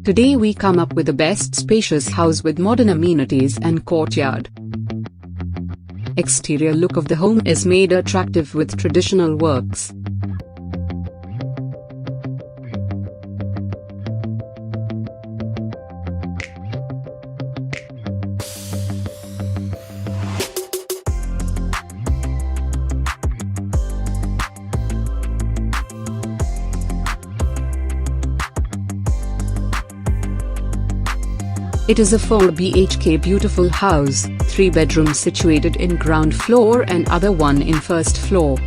Today we come up with the best spacious house with modern amenities and courtyard. Exterior look of the home is made attractive with traditional works. It is a 4 BHK beautiful house, 3 bedrooms situated in ground floor and other one in first floor.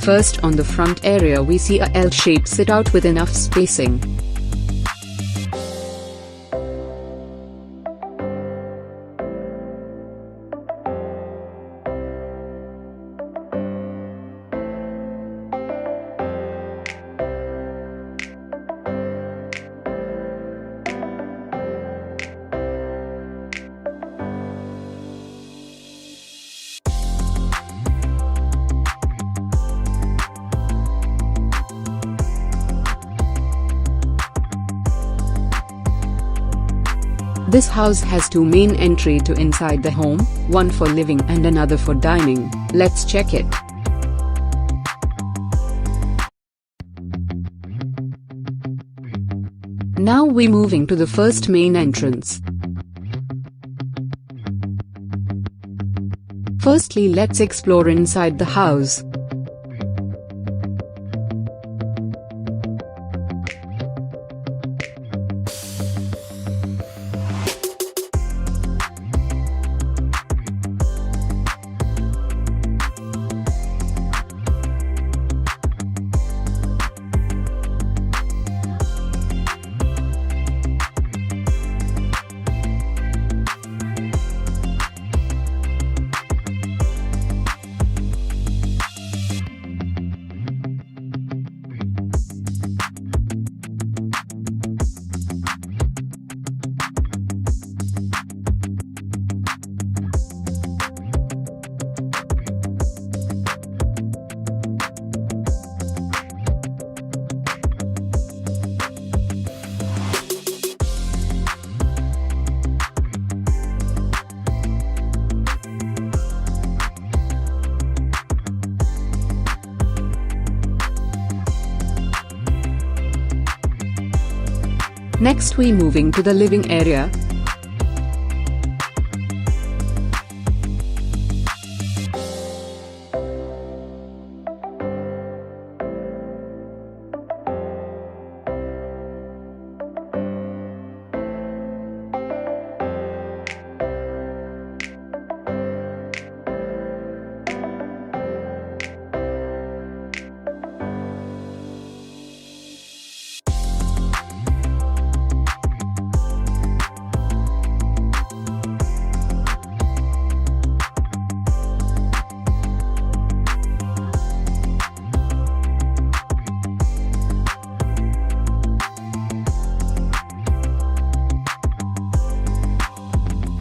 First, on the front area we see a L-shaped sit-out with enough spacing. This house has 2 main entry to inside the home, one for living and another for dining. Let's check it. Now we moving to the first main entrance. Firstly, let's explore inside the house. Next we moving to the living area.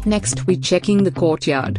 Next we checking the courtyard.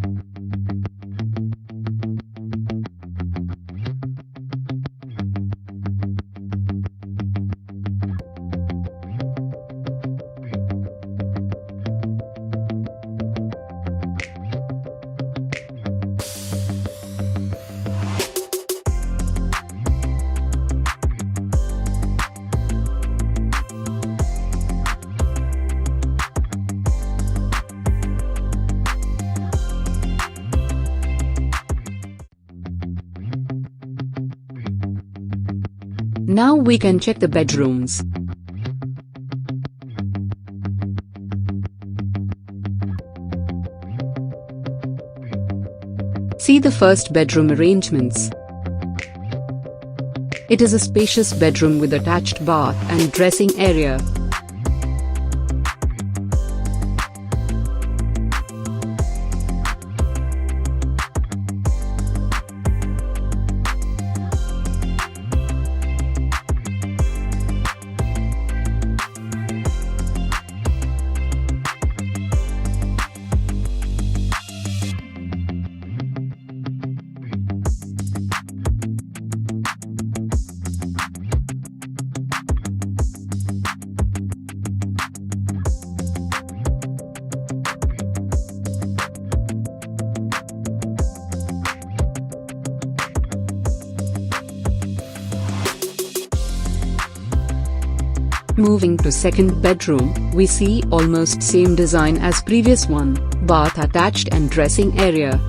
Now we can check the bedrooms. See the first bedroom arrangements. It is a spacious bedroom with attached bath and dressing area. Moving to second bedroom, we see almost same design as previous one, bath attached and dressing area.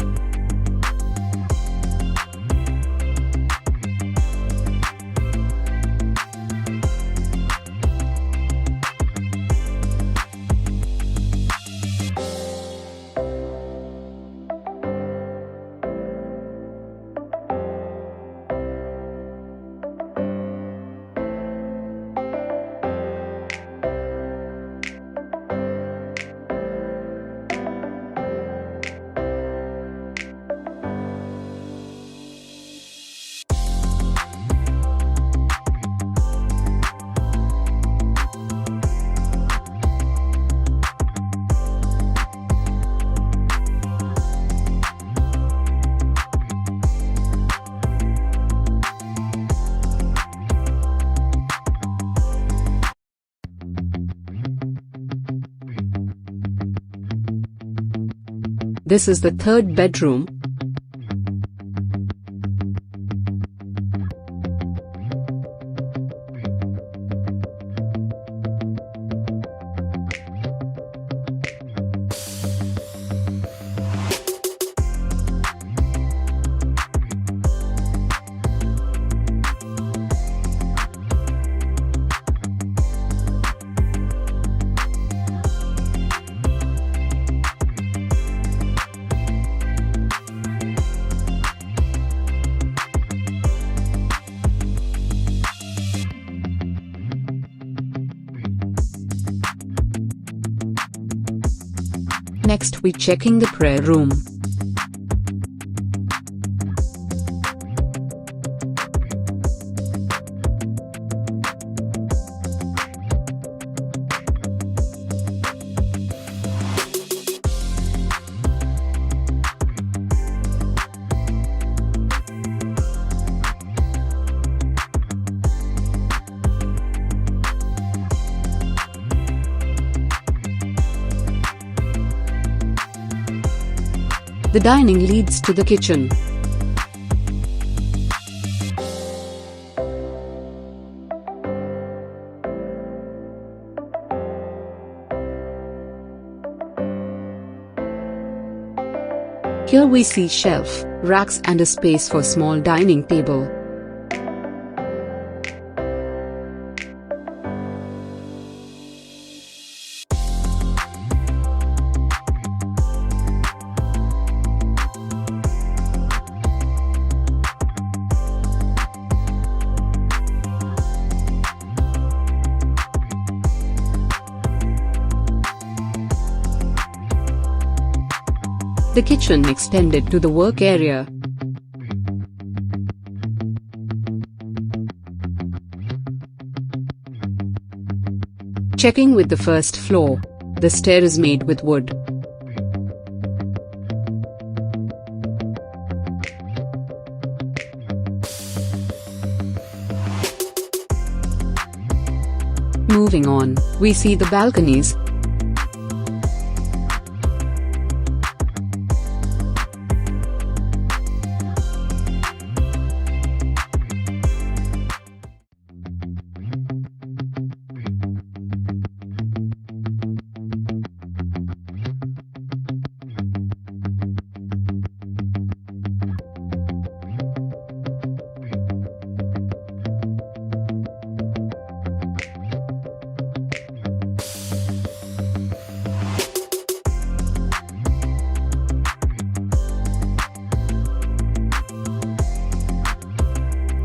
This is the third bedroom. Next we checking the prayer room. The dining leads to the kitchen. Here we see shelf, racks and a space for small dining table. The kitchen extended to the work area. Checking with the first floor, the stair is made with wood. Moving on, we see the balconies.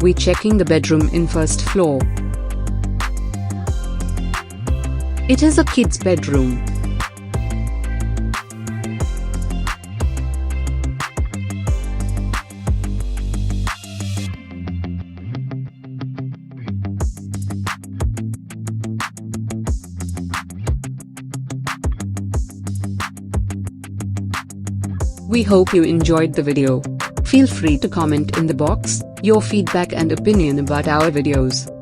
We checking the bedroom in first floor. It is a kid's bedroom. We hope you enjoyed the video. Feel free to comment in the box your feedback and opinion about our videos.